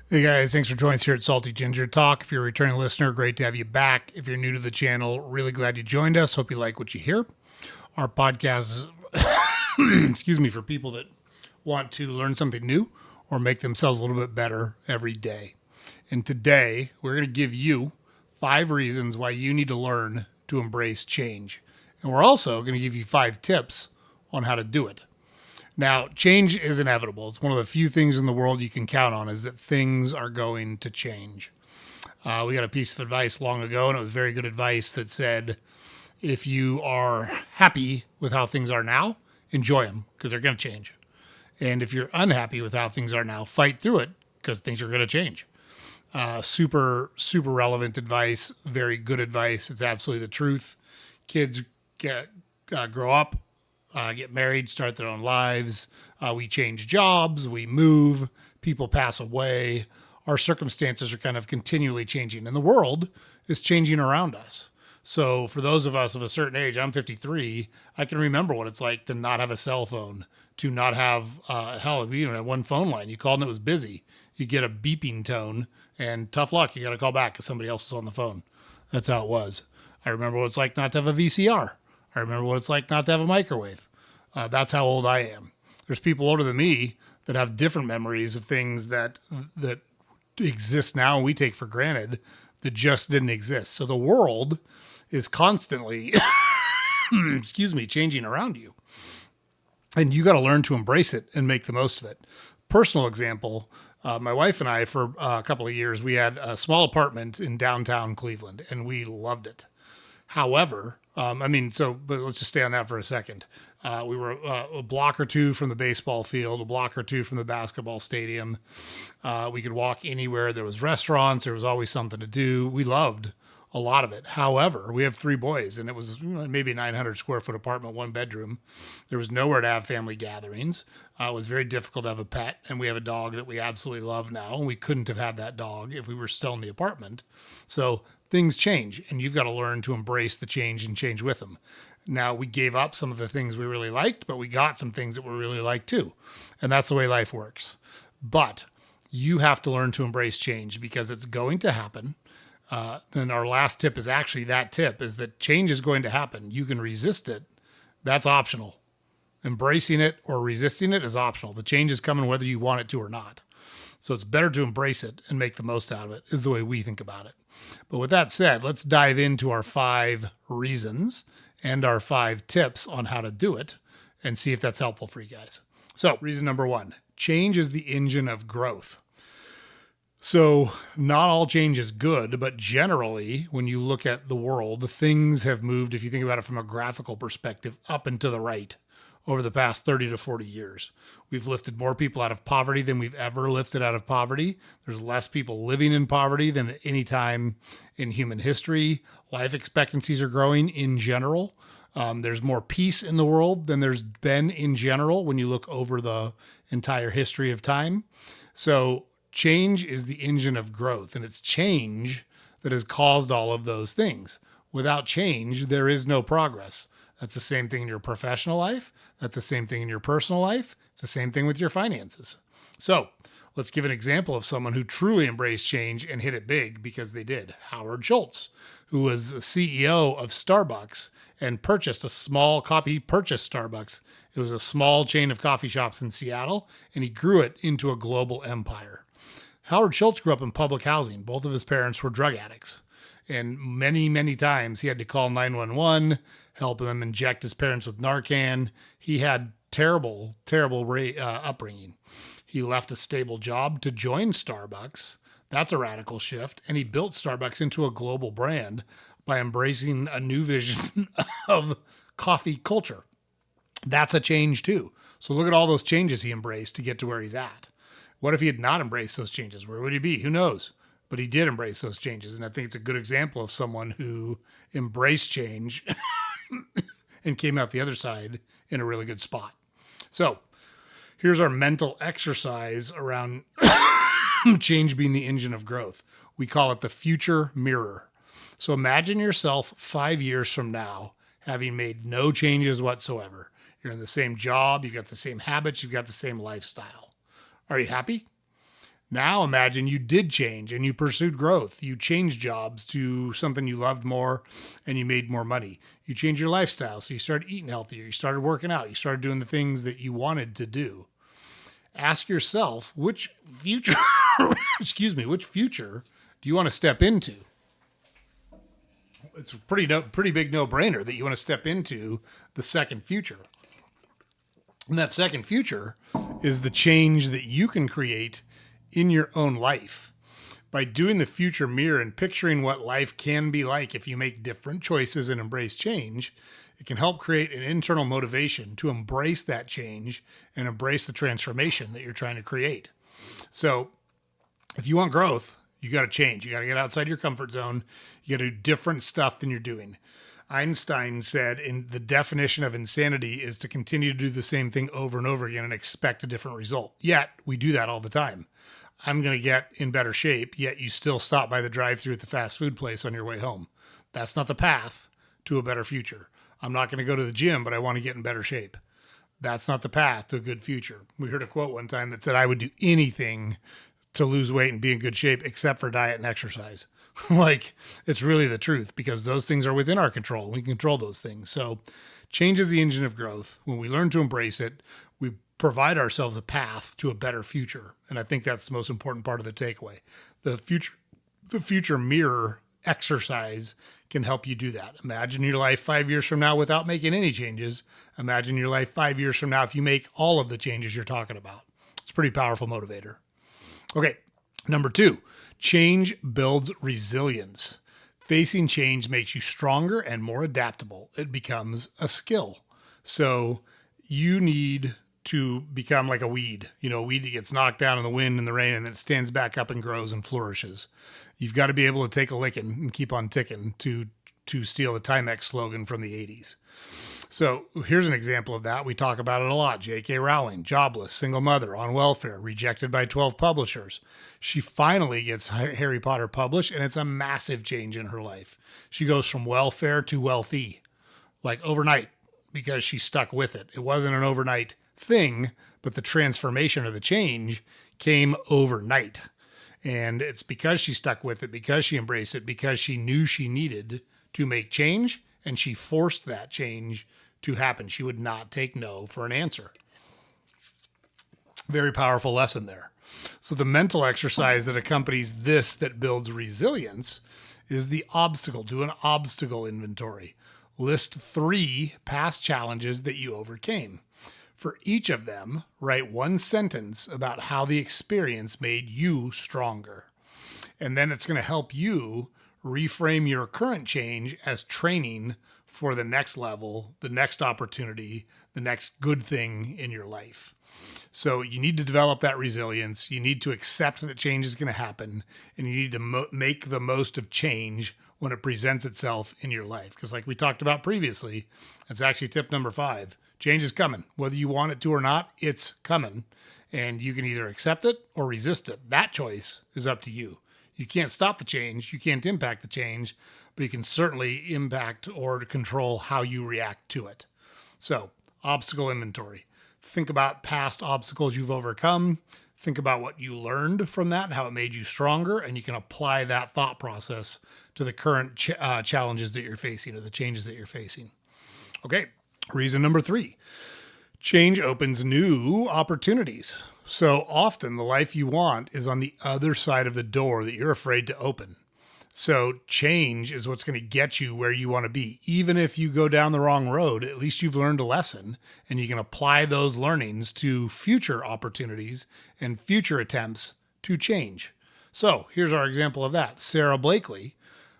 Hey guys, thanks for joining us here at Salty Ginger Talk. If you're a returning listener, great to have you back. If you're new to the channel, really glad you joined us. Hope you like what you hear. Our podcast is, excuse me, for people that want to learn something new or make themselves a little bit better every day. And today, we're going to give you 5 reasons why you need to learn to embrace change. And we're also going to give you 5 tips on how to do it. Now, change is inevitable. It's one of the few things in the world you can count on is that things are going to change. We got a piece of advice long ago, and it was very good advice that said, if you are happy with how things are now, enjoy them because they're going to change. And if you're unhappy with how things are now, fight through it because things are going to change. Super relevant advice, very good advice. It's absolutely the truth. Kids grow up, get married, start their own lives. We change jobs, we move, people pass away. Our circumstances are kind of continually changing, and the world is changing around us. So for those of us of a certain age, I'm 53, I can remember what it's like to not have a cell phone, to not have, we even had one phone line. You called and it was busy. You get a beeping tone, and tough luck, you got to call back because somebody else was on the phone. That's how it was. I remember what it's like not to have a VCR. I remember what it's like not to have a microwave. That's how old I am. There's people older than me that have different memories of things that exist now and we take for granted that just didn't exist. So the world is constantly, changing around you. And you got to learn to embrace it and make the most of it. Personal example, my wife and I, for a couple of years, we had a small apartment in downtown Cleveland, and we loved it. However, but let's just stay on that for a second. We were a block or two from the baseball field, a block or two from the basketball stadium. We could walk anywhere. There was restaurants. There was always something to do. We loved a lot of it. However, we have 3 boys, and it was maybe a 900 square foot apartment, 1 bedroom. There was nowhere to have family gatherings. It was very difficult to have a pet, and we have a dog that we absolutely love now, and we couldn't have had that dog if we were still in the apartment. So things change, and you've got to learn to embrace the change and change with them. Now, we gave up some of the things we really liked, but we got some things that we really liked too. And that's the way life works. But you have to learn to embrace change because it's going to happen. Then our last tip is actually that tip is that change is going to happen. You can resist it. That's optional. Embracing it or resisting it is optional. The change is coming whether you want it to or not. So it's better to embrace it and make the most out of it is the way we think about it. But with that said, let's dive into our 5 reasons and our 5 tips on how to do it and see if that's helpful for you guys. So reason number 1, change is the engine of growth. So not all change is good, but generally when you look at the world, things have moved, if you think about it from a graphical perspective, up and to the right over the past 30 to 40 years. We've lifted more people out of poverty than we've ever lifted out of poverty. There's less people living in poverty than at any time in human history. Life expectancies are growing in general. There's more peace in the world than there's been in general when you look over the entire history of time. So change is the engine of growth, and it's change that has caused all of those things. Without change, there is no progress. That's the same thing in your professional life. That's the same thing in your personal life. It's the same thing with your finances. So let's give an example of someone who truly embraced change and hit it big because they did. Howard Schultz, who was the CEO of Starbucks and purchased a small coffee. He purchased Starbucks. It was a small chain of coffee shops in Seattle, and he grew it into a global empire. Howard Schultz grew up in public housing. Both of his parents were drug addicts. And many times he had to call 911, help him inject his parents with Narcan. He had terrible upbringing. He left a stable job to join Starbucks. That's a radical shift. And he built Starbucks into a global brand by embracing a new vision of coffee culture. That's a change too. So look at all those changes he embraced to get to where he's at. What if he had not embraced those changes? Where would he be? Who knows? But he did embrace those changes. And I think it's a good example of someone who embraced change and came out the other side in a really good spot. So here's our mental exercise around change being the engine of growth. We call it the future mirror. So imagine yourself 5 years from now having made no changes whatsoever. You're in the same job, you've got the same habits, you've got the same lifestyle. Are you happy? Now imagine you did change and you pursued growth. You changed jobs to something you loved more and you made more money. You changed your lifestyle. So you started eating healthier. You started working out. You started doing the things that you wanted to do. Ask yourself which future, which future do you want to step into? It's a pretty big no-brainer that you want to step into the second future. And that second future is the change that you can create in your own life. By doing the future mirror and picturing what life can be like if you make different choices and embrace change, it can help create an internal motivation to embrace that change and embrace the transformation that you're trying to create. So if you want growth, you got to change. You got to get outside your comfort zone. You got to do different stuff than you're doing. Einstein said in the definition of insanity is to continue to do the same thing over and over again and expect a different result. Yet we do that all the time. I'm going to get in better shape, yet you still stop by the drive-thru at the fast food place on your way home. That's not the path to a better future. I'm not going to go to the gym, but I want to get in better shape. That's not the path to a good future. We heard a quote one time that said, I would do anything to lose weight and be in good shape except for diet and exercise. Like, it's really the truth because those things are within our control. We can control those things. So change is the engine of growth. When we learn to embrace it, we provide ourselves a path to a better future. And I think that's the most important part of the takeaway. The future mirror exercise can help you do that. Imagine your life 5 years from now without making any changes. Imagine your life 5 years from now if you make all of the changes you're talking about. It's a pretty powerful motivator. Okay, number 2, change builds resilience. Facing change makes you stronger and more adaptable. It becomes a skill. So you need to become like a weed, a weed that gets knocked down in the wind and the rain and then it stands back up and grows and flourishes. You've got to be able to take a licking and keep on ticking to steal the Timex slogan from the 80s. So here's an example of that. We talk about it a lot. J.K. Rowling, jobless, single mother, on welfare, rejected by 12 publishers. She finally gets Harry Potter published, and it's a massive change in her life. She goes from welfare to wealthy, like overnight, because she stuck with it. It wasn't an overnight thing, but the transformation or the change came overnight. And it's because she stuck with it, because she embraced it, because she knew she needed to make change, and she forced that change to happen. She would not take no for an answer. Very powerful lesson there. So the mental exercise that accompanies this that builds resilience is the obstacle. Do an obstacle inventory. List 3 past challenges that you overcame. For each of them, write 1 sentence about how the experience made you stronger. And then it's going to help you reframe your current change as training for the next level, the next opportunity, the next good thing in your life. So you need to develop that resilience. You need to accept that change is going to happen, and you need to make the most of change when it presents itself in your life. Because like we talked about previously, that's actually tip number 5. Change is coming. Whether you want it to or not, it's coming. And you can either accept it or resist it. That choice is up to you. You can't stop the change. You can't impact the change, but you can certainly impact or control how you react to it. So, obstacle inventory. Think about past obstacles you've overcome. Think about what you learned from that and how it made you stronger, and you can apply that thought process to the current challenges that you're facing or the changes that you're facing. Okay, reason number 3. Change opens new opportunities. So often the life you want is on the other side of the door that you're afraid to open. So change is what's going to get you where you want to be. Even if you go down the wrong road, at least you've learned a lesson and you can apply those learnings to future opportunities and future attempts to change. So here's our example of that. Sarah Blakely,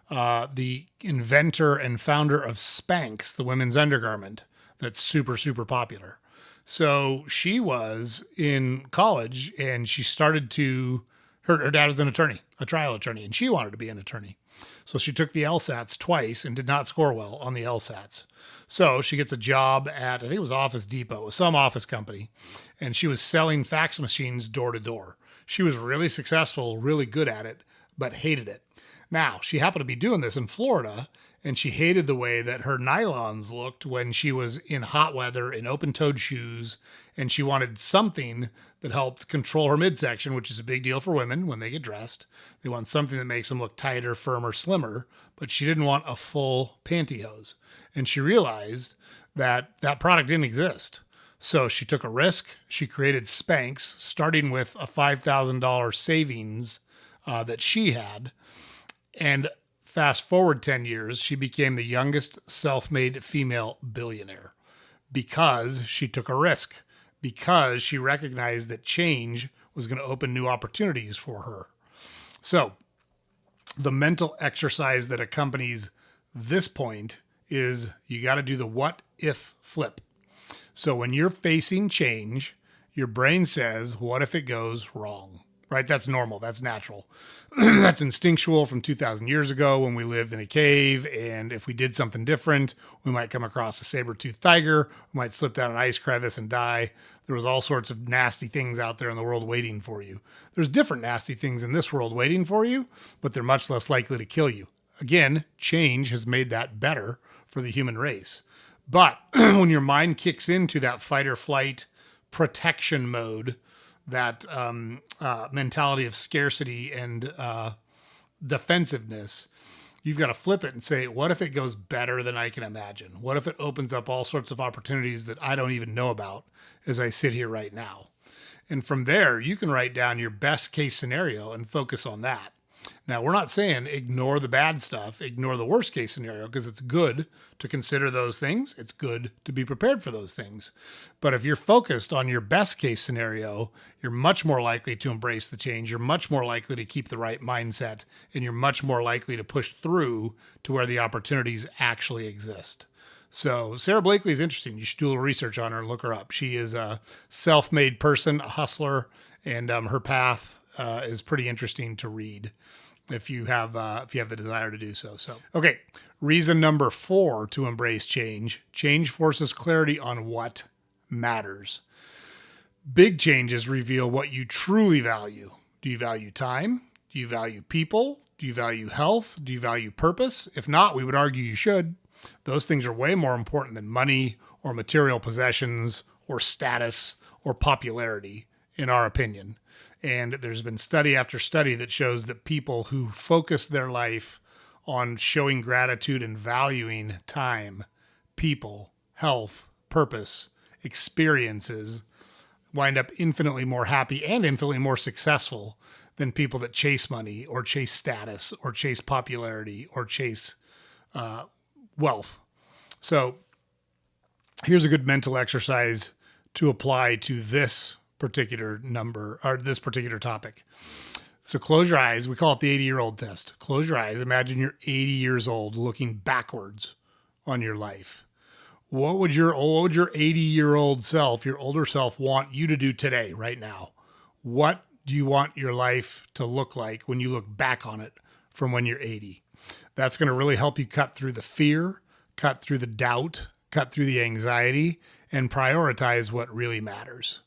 the inventor and founder of Spanx, the women's undergarment that's super, super popular. So she was in college and she started to, her dad was an attorney, a trial attorney, and she wanted to be an attorney. So she took the LSATs twice and did not score well on the LSATs. So she gets a job at, I think it was Office Depot, some office company, and she was selling fax machines door to door. She was really successful, really good at it, but hated it. Now, she happened to be doing this in Florida, and she hated the way that her nylons looked when she was in hot weather in open-toed shoes, and she wanted something that helped control her midsection, which is a big deal for women when they get dressed. They want something that makes them look tighter, firmer, slimmer, but she didn't want a full pantyhose. And she realized that that product didn't exist. So she took a risk. She created Spanx, starting with a $5,000 savings that she had. And fast forward 10 years, she became the youngest self-made female billionaire because she took a risk, because she recognized that change was going to open new opportunities for her. So the mental exercise that accompanies this point is you got to do the what if flip. So when you're facing change, your brain says, what if it goes wrong? Right? That's normal. That's natural. That's instinctual from 2,000 years ago when we lived in a cave. And if we did something different, we might come across a saber-toothed tiger. We might slip down an ice crevice and die. There was all sorts of nasty things out there in the world waiting for you. There's different nasty things in this world waiting for you, but they're much less likely to kill you. Again, change has made that better for the human race. But when your mind kicks into that fight or flight protection mode, that mentality of scarcity and defensiveness, you've got to flip it and say, what if it goes better than I can imagine? What if it opens up all sorts of opportunities that I don't even know about as I sit here right now? And from there, you can write down your best case scenario and focus on that. Now, we're not saying ignore the bad stuff, ignore the worst case scenario, because it's good to consider those things. It's good to be prepared for those things. But if you're focused on your best case scenario, you're much more likely to embrace the change. You're much more likely to keep the right mindset, and you're much more likely to push through to where the opportunities actually exist. So Sarah Blakely is interesting. You should do a little research on her and look her up. She is a self-made person, a hustler, and her path is pretty interesting to read if you have the desire to do so. So, okay. Reason number 4 to embrace change. Change forces clarity on what matters. Big changes reveal what you truly value. Do you value time? Do you value people? Do you value health? Do you value purpose? If not, we would argue you should. Those things are way more important than money or material possessions or status or popularity, in our opinion. And there's been study after study that shows that people who focus their life on showing gratitude and valuing time, people, health, purpose, experiences, wind up infinitely more happy and infinitely more successful than people that chase money or chase status or chase popularity or chase wealth. So here's a good mental exercise to apply to this particular number or this particular topic. So close your eyes. We call it the 80-year-old test. Close your eyes. Imagine you're 80 years old looking backwards on your life. What would your 80-year-old self, your older self, want you to do today, right now? What do you want your life to look like when you look back on it from when you're 80? That's going to really help you cut through the fear, cut through the doubt, cut through the anxiety, and prioritize what really matters.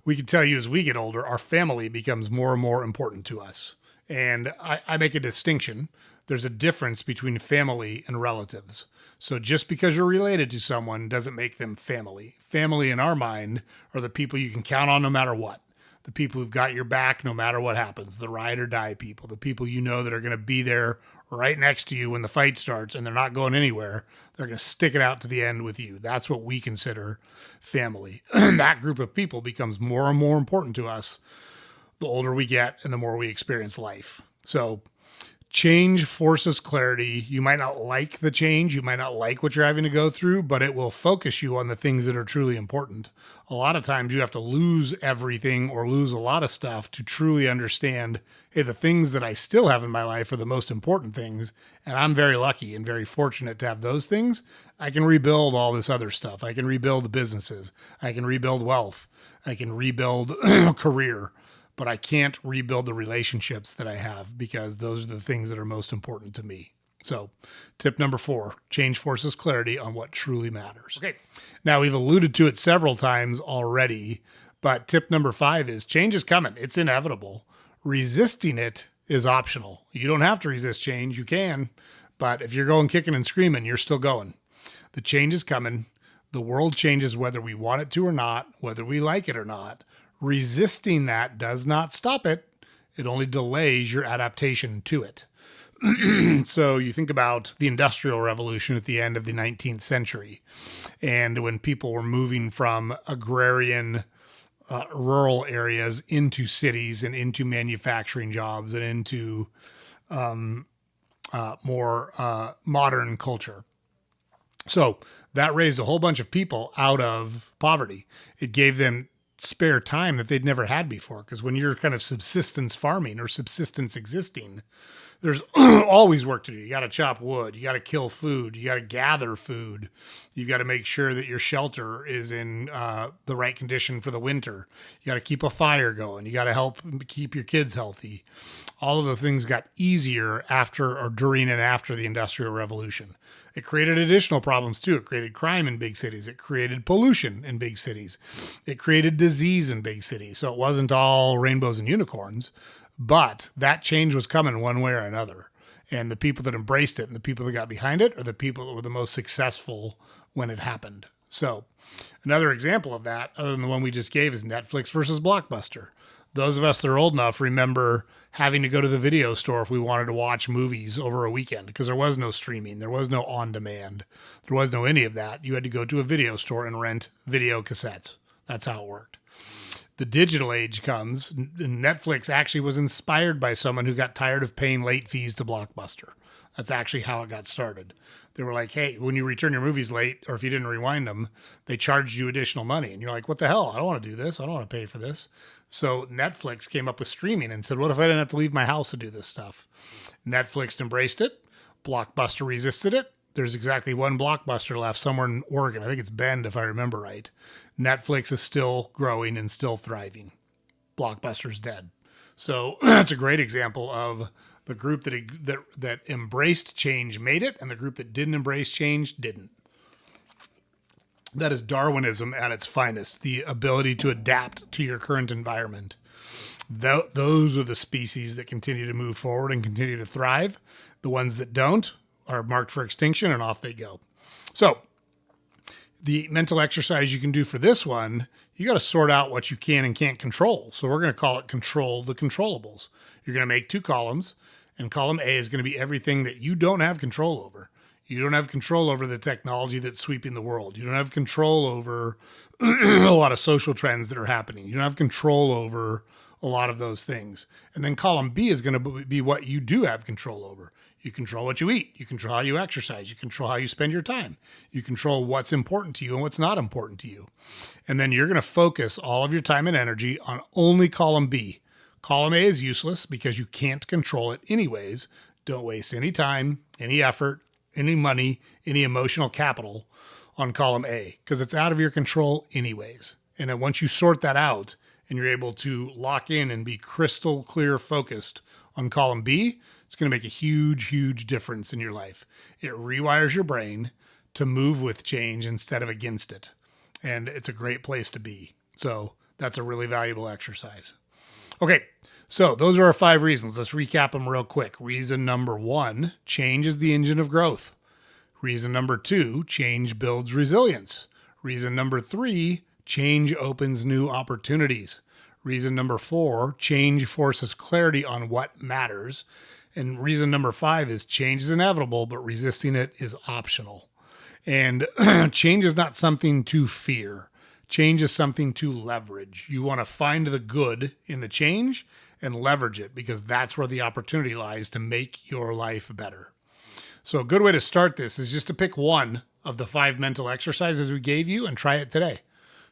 We can tell you as we get older, our family becomes more and more important to us. And I make a distinction. There's a difference between family and relatives. So just because you're related to someone doesn't make them family. Family in our mind are the people you can count on no matter what. The people who've got your back no matter what happens. The ride or die people. The people you know that are going to be there right next to you when the fight starts and they're not going anywhere. They're going to stick it out to the end with you. That's what we consider family. That group of people becomes more and more important to us the older we get and the more we experience life. So change forces clarity. You might not like the change. You might not like what you're having to go through, but it will focus you on the things that are truly important. A lot of times you have to lose everything or lose a lot of stuff to truly understand, hey, the things that I still have in my life are the most important things. And I'm very lucky and very fortunate to have those things. I can rebuild all this other stuff. I can rebuild businesses. I can rebuild wealth. I can rebuild career. But I can't rebuild the relationships that I have because those are the things that are most important to me. So tip number 4, change forces clarity on what truly matters. Okay. Now we've alluded to it several times already, but tip number 5 is change is coming. It's inevitable. Resisting it is optional. You don't have to resist change. You can, But if you're going kicking and screaming, you're still going. The change is coming. The world changes whether we want it to or not, whether we like it or not. Resisting that does not stop it. It only delays your adaptation to it. So you think about the Industrial Revolution at the end of the 19th century, and when people were moving from agrarian rural areas into cities and into manufacturing jobs and into more modern culture. So that raised a whole bunch of people out of poverty. It gave them spare time that they'd never had before. Because when you're kind of subsistence farming or subsistence existing, there's always work to do. You got to chop wood. You got to kill food. You got to gather food. You got to make sure that your shelter is in the right condition for the winter. You got to keep a fire going. You got to help keep your kids healthy. All of the things got easier after or during and after the Industrial Revolution. It created additional problems too. It created crime in big cities. It created pollution in big cities. It created disease in big cities. So it wasn't all rainbows and unicorns, but that change was coming one way or another. And the people that embraced it and the people that got behind it are the people that were the most successful when it happened. So another example of that, other than the one we just gave, is Netflix versus Blockbuster. Those of us that are old enough remember having to go to the video store if we wanted to watch movies over a weekend, because there was no streaming. There was no on demand. There was no any of that. You had to go to a video store and rent video cassettes. That's how it worked. The digital age comes. Netflix actually was inspired by someone who got tired of paying late fees to Blockbuster. That's actually how it got started. They were like, hey, when you return your movies late, or if you didn't rewind them, they charged you additional money. And you're like, what the hell? I don't want to do this. I don't want to pay for this. So Netflix came up with streaming and said, what if I didn't have to leave my house to do this stuff? Netflix embraced it. Blockbuster resisted it. There's exactly one Blockbuster left somewhere in Oregon. I think it's Bend, if I remember right. Netflix is still growing and still thriving. Blockbuster's dead. So that's a great example of the group that embraced change made it, and the group that didn't embrace change didn't. That is Darwinism at its finest, the ability to adapt to your current environment. Those are the species that continue to move forward and continue to thrive. The ones that don't are marked for extinction, and off they go. So the mental exercise you can do for this one, you got to sort out what you can and can't control. So we're going to call it control the controllables. You're going to make two columns, and column A is going to be everything that you don't have control over. You don't have control over the technology that's sweeping the world. You don't have control over a lot of social trends that are happening. You don't have control over a lot of those things. And then column B is going to be what you do have control over. You control what you eat. You control how you exercise. You control how you spend your time. You control what's important to you and what's not important to you. And then you're going to focus all of your time and energy on only column B. Column A is useless because you can't control it anyways. Don't waste any time, any effort, any money, any emotional capital on column A, because it's out of your control anyways. And then once you sort that out and you're able to lock in and be crystal clear focused on column B, it's going to make a huge, huge difference in your life. It rewires your brain to move with change instead of against it. And it's a great place to be. So that's a really valuable exercise. Okay, so those are our 5 reasons. Let's recap them real quick. Reason number 1, change is the engine of growth. Reason number 2, change builds resilience. Reason number 3, change opens new opportunities. Reason number 4, change forces clarity on what matters. And reason number 5 is change is inevitable, but resisting it is optional. And change is not something to fear. Change is something to leverage. You want to find the good in the change and leverage it, because that's where the opportunity lies to make your life better. So a good way to start this is just to pick one of the 5 mental exercises we gave you and try it today.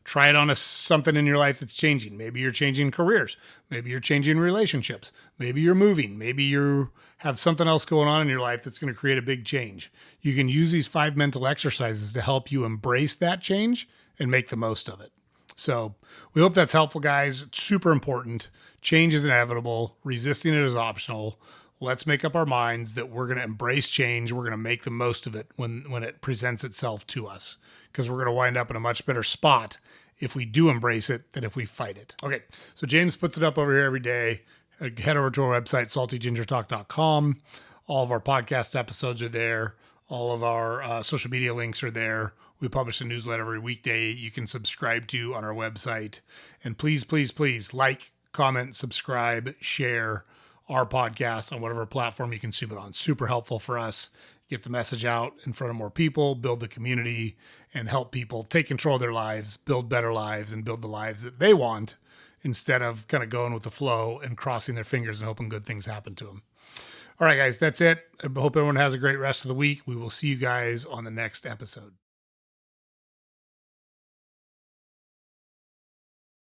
Try it on something in your life that's changing. Maybe you're changing careers. Maybe you're changing relationships. Maybe you're moving. Maybe you have something else going on in your life that's going to create a big change. You can use these 5 mental exercises to help you embrace that change and make the most of it. So we hope that's helpful, guys. It's super important. Change is inevitable. Resisting it is optional. Let's make up our minds that we're going to embrace change. We're going to make the most of it when it presents itself to us, because we're going to wind up in a much better spot if we do embrace it than if we fight it. Okay, so James puts it up over here every day. Head over to our website, saltygingertalk.com. All of our podcast episodes are there. All of our social media links are there. We publish a newsletter every weekday you can subscribe to on our website. And please, please, please like, comment, subscribe, share our podcast on whatever platform you consume it on. Super helpful for us. Get the message out in front of more people, build the community, and help people take control of their lives, build better lives, and build the lives that they want instead of kind of going with the flow and crossing their fingers and hoping good things happen to them. All right, guys, that's it. I hope everyone has a great rest of the week. We will see you guys on the next episode.